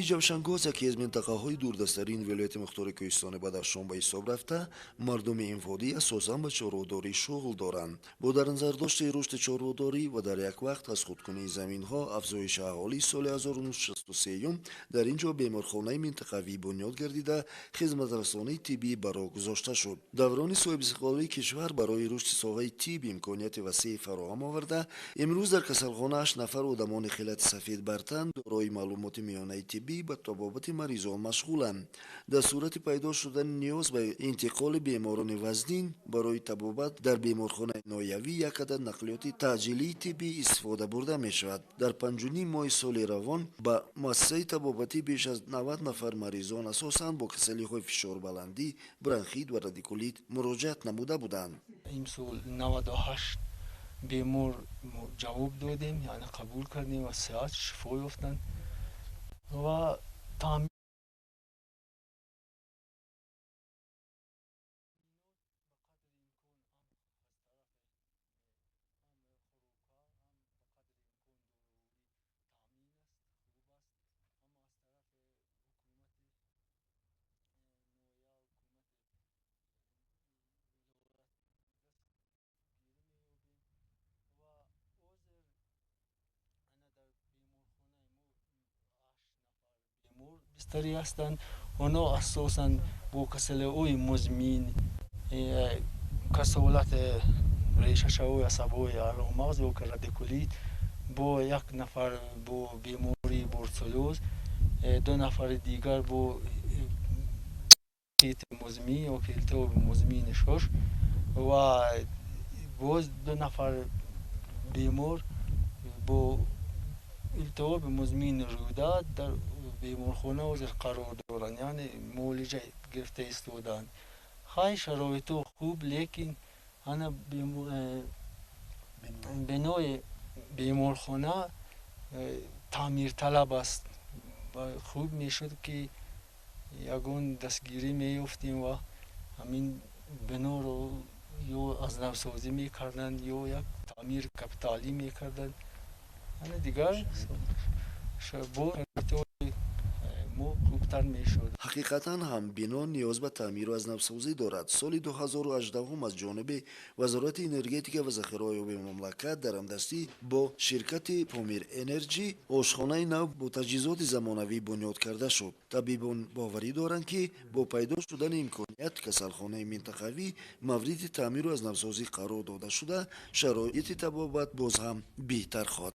ҷавшангоз яке аз минтақаҳои дурдастарини вилояти мухтори кӯҳистони Бадахшон ба ҳисоб рафта, мардуми ин водӣ асосан ба чорводорӣ шуғл доранд. Бо дар назардошти рушди чорводорӣ ва дар як вақт аз худкунии заминҳо, афзоиши аҳолии соли 1963 дар ин ҷо беморхонаи минтақавӣ бунёд гардида, хизматрасонии тиббӣ ба роҳ гузошта шуд. Даврони соҳибистиқлолии кишвар барои рушди соҳаи тиб имконияти васеъ фароҳам оварда, имрӯз дар касалхона 8 нафар одамони хелати сафедбартан дорои маълумоти миёнаи тиббӣ ба табобати маризон машғуланд. Дар сурати пайдо шудани ниёз ба интиқоли беморони вазнин барои табобат дар беморхонаи ноявӣ як адад нақлиёти таъҷилии тиббӣ истифода бурда мешавад. Дар 5 моҳи соли равон ба муассисаи табобатӣ беш аз 90 нафар маризон асосан бо касалиҳои фишорбаландӣ, бронхит ва радикулит муроҷиат намуда буданд. имсол 98 бемор ҷавоб додем, яъне қабул кардем ва сеҳат шифо ёфтанд ва таъмин бистарӣ ҳастанд. онҳо асосан бо касалиҳои музмин, касолат решашаҳои асабҳои аъломағз ёки радикулит, бо як нафар бо бемории бурсулёз, 2 нафари дигар бо музмин ёки илтиҳоби музмини шуш ва боз 2 нафар бемор бо илтиҳоби музмини рӯда дар беморхона ҳозир қарор доранд, яъне муолиҷа гирифта истодаанд. хай шароитҳо хуб, лекин ана бинои беморхона таъмирталаб аст. хуб мешуд ки ягон дастгирӣ меёфтем ва ҳамин биноро ё аз навсозӣ мекарданд ё як таъмири капиталӣ мекарданд. ана дигар хубтар мешуд. ҳақиқатан ҳам бино ниёз ба таъмиру азнавсозӣ дорад. соли 2018 аз ҷониби Вазорати энергетика ва захираҳои оби мамлакат дар ҳамдастӣ бо ширкати Помир Энерҷи ошхонаи нав бо таҷҳизоти замонавӣ бунёд карда шуд. Табибон боварӣ доранд, ки бо пайдо шудани имконият касалхонаи минтақавӣ мавриди таъмиру азнавсозӣ қарор дода шуда, шароити табобат боз ҳам беҳтар хоҳад